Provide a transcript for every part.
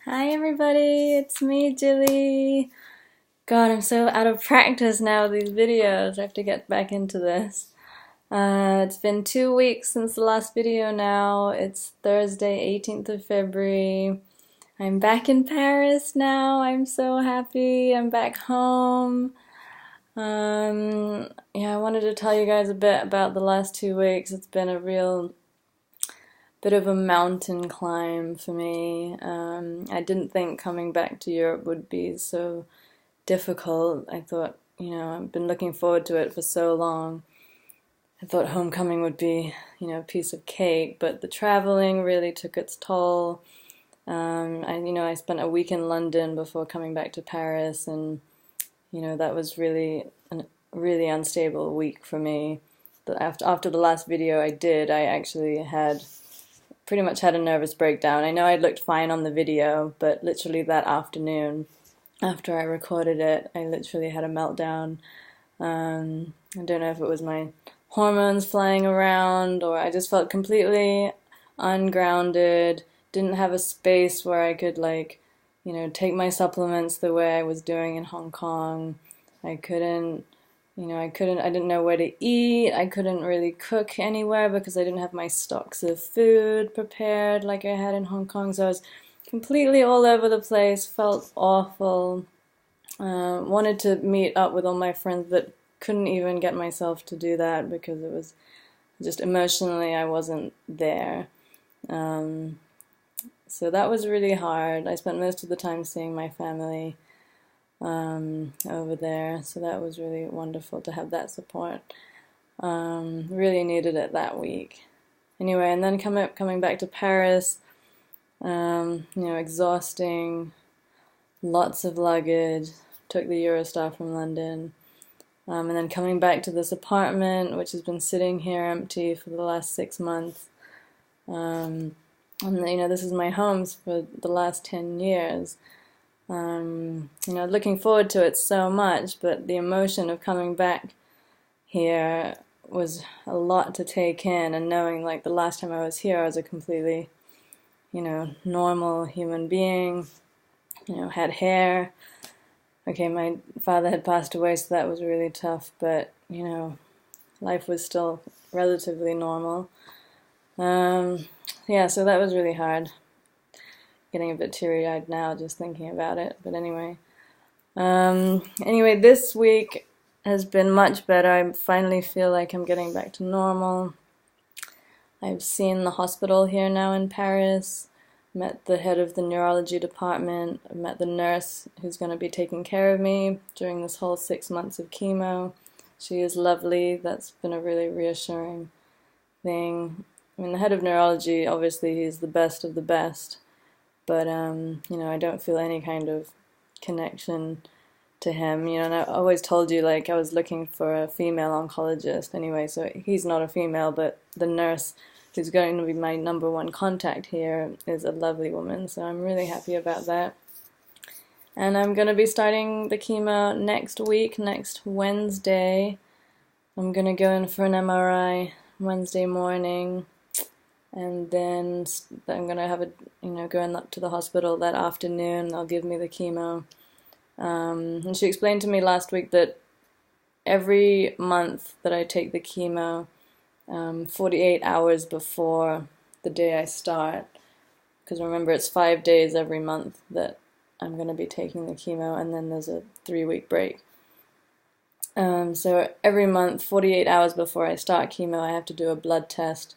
Hi everybody, it's me, Gilly. God, I'm so out of practice now with these videos. I have to get back into this. It's been 2 weeks since the last video now. It's Thursday, 18th of February. I'm back in Paris now. I'm so happy. I'm back home. Yeah, I wanted to tell you guys a bit about the last 2 weeks. It's been a real bit of a mountain climb for me. I didn't think coming back to Europe would be so difficult. I thought, I've been looking forward to it for so long. I thought homecoming would be, a piece of cake, but the traveling really took its toll. I spent a week in London before coming back to Paris, and, that was really a really unstable week for me. But after the last video I actually pretty much had a nervous breakdown. I know I looked fine on the video, but literally that afternoon, after I recorded it, I literally had a meltdown. I don't know if it was my hormones flying around, or I just felt completely ungrounded, didn't have a space where I could, take my supplements the way I was doing in Hong Kong. I couldn't I didn't know where to eat. I couldn't really cook anywhere because I didn't have my stocks of food prepared like I had in Hong Kong. So I was completely all over the place, felt awful. Wanted to meet up with all my friends, but couldn't even get myself to do that because it was just emotionally I wasn't there. So that was really hard. I spent most of the time seeing my family over there, so that was really wonderful to have that support. Really needed it that week. Anyway, and then coming back to Paris, exhausting, lots of luggage, took the Eurostar from London, and then coming back to this apartment, which has been sitting here empty for the last 6 months. And this is my home for the last 10 years. Looking forward to it so much, but the emotion of coming back here was a lot to take in, and knowing like the last time I was here I was a completely, normal human being, had hair. Okay, my father had passed away, so that was really tough, but, life was still relatively normal. Yeah, so that was really hard. Getting a bit teary-eyed now just thinking about it, but anyway. Anyway, this week has been much better. I finally feel like I'm getting back to normal. I've seen the hospital here now in Paris, met the head of the neurology department, met the nurse who's going to be taking care of me during this whole 6 months of chemo. She is lovely. That's been a really reassuring thing. I mean, the head of neurology, obviously, he's the best of the best. But, I don't feel any kind of connection to him, and I always told you, I was looking for a female oncologist anyway, so he's not a female, but the nurse who's going to be my number one contact here is a lovely woman, so I'm really happy about that. And I'm going to be starting the chemo next week, next Wednesday. I'm going to go in for an MRI Wednesday morning. And then I'm going to have going up to the hospital that afternoon. They'll give me the chemo. And she explained to me last week that every month that I take the chemo, 48 hours before the day I start, because remember it's 5 days every month that I'm going to be taking the chemo, and then there's a 3-week break. So every month, 48 hours before I start chemo, I have to do a blood test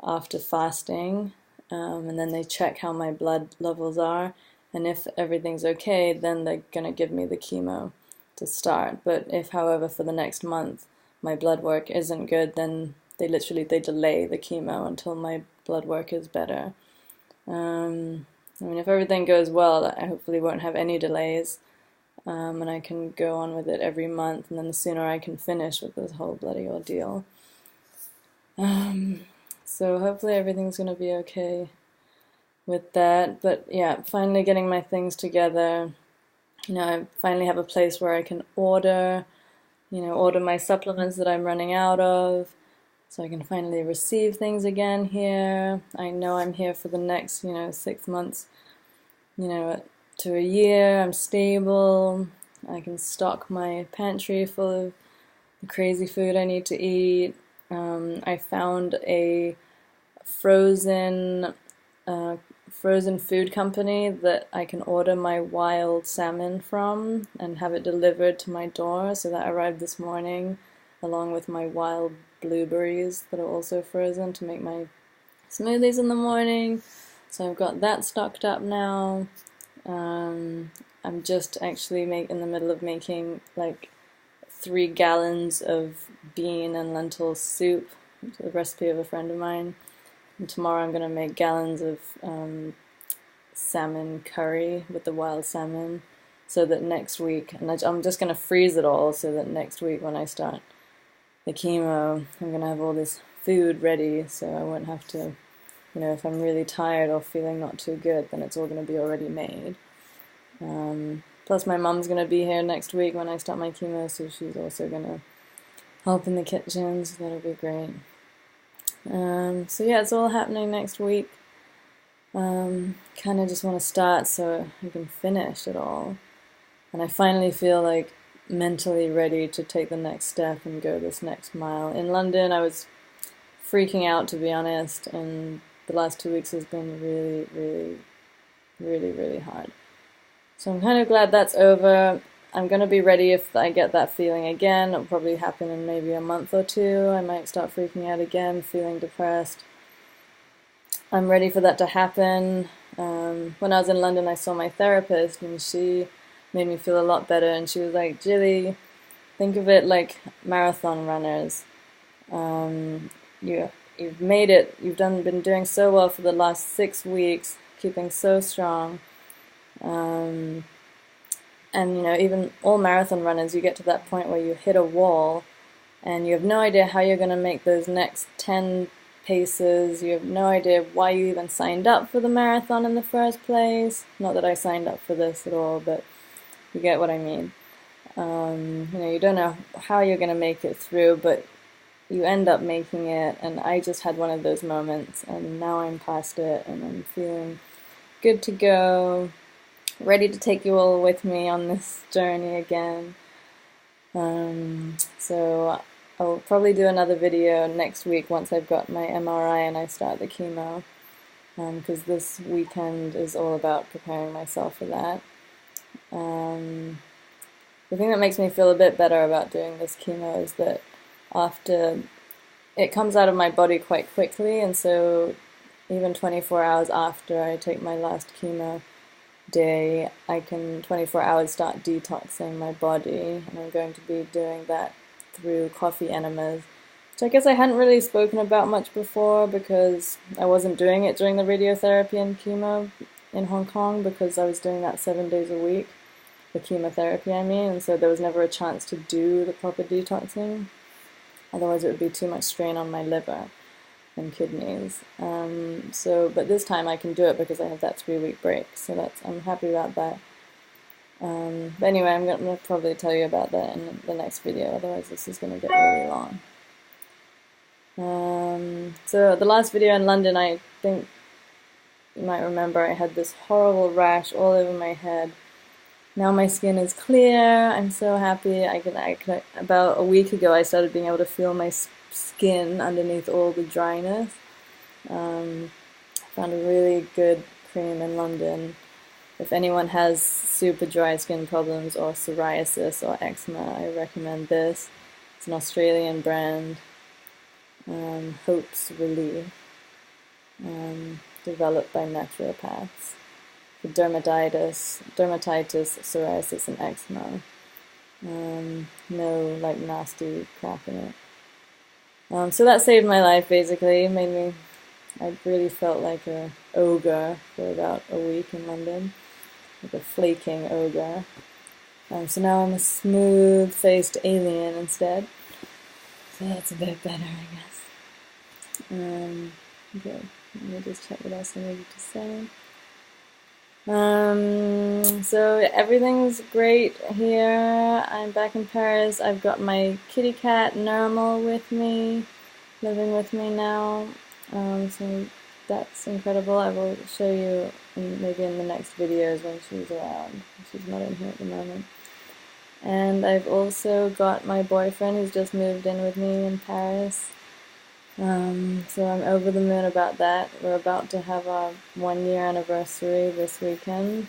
after fasting, and then they check how my blood levels are, and if everything's okay, then they're gonna give me the chemo to start. But if, however, for the next month my blood work isn't good, then they delay the chemo until my blood work is better. If everything goes well, I hopefully won't have any delays, and I can go on with it every month, and then the sooner I can finish with this whole bloody ordeal. So hopefully everything's going to be okay with that. But yeah, finally getting my things together. I finally have a place where I can order my supplements that I'm running out of. So I can finally receive things again here. I know I'm here for the next, 6 months to a year. I'm stable. I can stock my pantry full of the crazy food I need to eat. I found a frozen frozen food company that I can order my wild salmon from and have it delivered to my door. So that arrived this morning, along with my wild blueberries that are also frozen to make my smoothies in the morning. So I've got that stocked up now. I'm just actually in the middle of making like 3 gallons of bean and lentil soup, the recipe of a friend of mine. And tomorrow I'm going to make gallons of salmon curry with the wild salmon, so that next week, and I'm just going to freeze it all so that next week when I start the chemo, I'm going to have all this food ready, so I won't have to, if I'm really tired or feeling not too good, then it's all going to be already made. Plus my mom's going to be here next week when I start my chemo, so she's also going to help in the kitchen, so that'll be great. So yeah, it's all happening next week. Kind of just want to start so I can finish it all. And I finally feel like mentally ready to take the next step and go this next mile. In London, I was freaking out, to be honest, and the last 2 weeks has been really, really, really, really hard. So I'm kind of glad that's over. I'm going to be ready if I get that feeling again. It'll probably happen in maybe a month or 2. I might start freaking out again, feeling depressed. I'm ready for that to happen. When I was in London, I saw my therapist, and she made me feel a lot better. And she was like, Gilly, think of it like marathon runners. You've made it. You've been doing so well for the last 6 weeks, keeping so strong. And even all marathon runners, you get to that point where you hit a wall and you have no idea how you're going to make those next 10 paces. You have no idea why you even signed up for the marathon in the first place. Not that I signed up for this at all, but you get what I mean. You don't know how you're going to make it through, but you end up making it. And I just had one of those moments, and now I'm past it, and I'm feeling good to go. Ready to take you all with me on this journey again. So I'll probably do another video next week once I've got my MRI and I start the chemo, because this weekend is all about preparing myself for that. The thing that makes me feel a bit better about doing this chemo is that after it comes out of my body quite quickly, and so even 24 hours after I take my last chemo day, I can 24 hours start detoxing my body, and I'm going to be doing that through coffee enemas, which I guess I hadn't really spoken about much before because I wasn't doing it during the radiotherapy and chemo in Hong Kong, because I was doing that 7 days a week, the chemotherapy I mean, and so there was never a chance to do the proper detoxing, otherwise it would be too much strain on my liver and kidneys. But this time I can do it because I have that 3-week break, so I'm happy about that. But anyway, I'm going to probably tell you about that in the next video, otherwise this is going to get really long. So the last video in London, I think you might remember I had this horrible rash all over my head. Now my skin is clear. I'm so happy. About a week ago I started being able to feel my skin underneath all the dryness. I found a really good cream in London. If anyone has super dry skin problems or psoriasis or eczema, I recommend this. It's an Australian brand, Hope's Relief, developed by naturopaths for dermatitis, psoriasis, and eczema. No like nasty crap in it. So that saved my life, basically. I really felt like a ogre for about a week in London, like a flaking ogre. So now I'm a smooth-faced alien instead. So that's a bit better, I guess. Good. Let me just check what else I needed to say. So everything's great here. I'm back in Paris. I've got my kitty cat Normal with me, living with me now. So that's incredible. I will show you maybe in the next videos when she's around. She's not in here at the moment. And I've also got my boyfriend who's just moved in with me in Paris. So I'm over the moon about that. We're about to have our 1-year anniversary this weekend.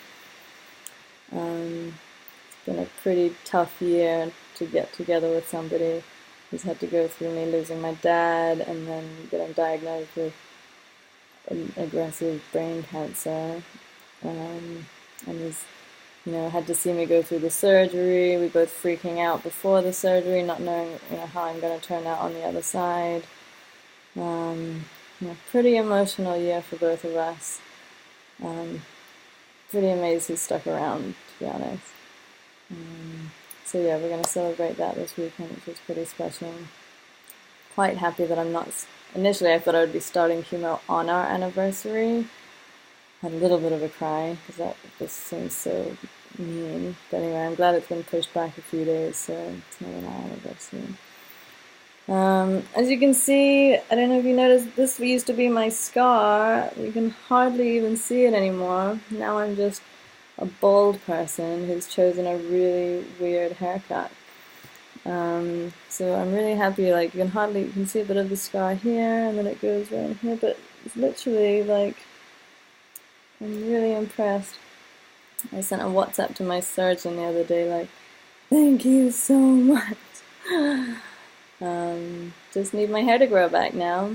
It's been a pretty tough year to get together with somebody who's had to go through me losing my dad and then getting diagnosed with aggressive brain cancer. And was, had to see me go through the surgery. We both freaking out before the surgery, not knowing, how I'm going to turn out on the other side. Pretty emotional year for both of us. Pretty amazed he's stuck around, to be honest. So yeah, we're going to celebrate that this weekend, which is pretty special. Quite happy that I'm not... Initially, I thought I would be starting chemo on our anniversary. Had a little bit of a cry, because that just seems so mean. But anyway, I'm glad it's been pushed back a few days, so it's not on our anniversary. As you can see, I don't know if you noticed, this used to be my scar. You can hardly even see it anymore. Now I'm just a bald person who's chosen a really weird haircut. So I'm really happy, you can see a bit of the scar here, and then it goes right in here, but it's literally, I'm really impressed. I sent a WhatsApp to my surgeon the other day, thank you so much. Just need my hair to grow back now.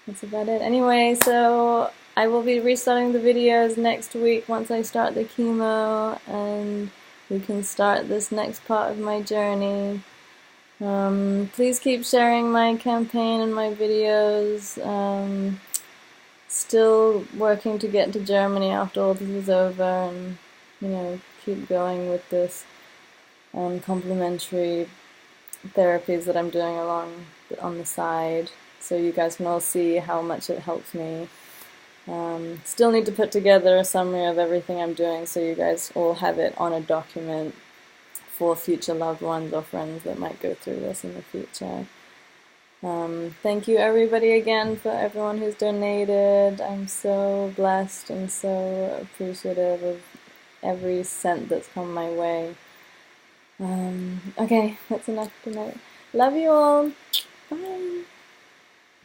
That's about it. Anyway, so I will be restarting the videos next week once I start the chemo, and we can start this next part of my journey. Please keep sharing my campaign and my videos. Still working to get to Germany after all this is over, and keep going with this complementary therapies that I'm doing along on the side, so you guys can all see how much it helps me. Still need to put together a summary of everything I'm doing so you guys all have it on a document for future loved ones or friends that might go through this in the future. Thank you everybody again for everyone who's donated. I'm so blessed and so appreciative of every cent that's come my way. Okay, that's enough tonight. Love you all. Bye.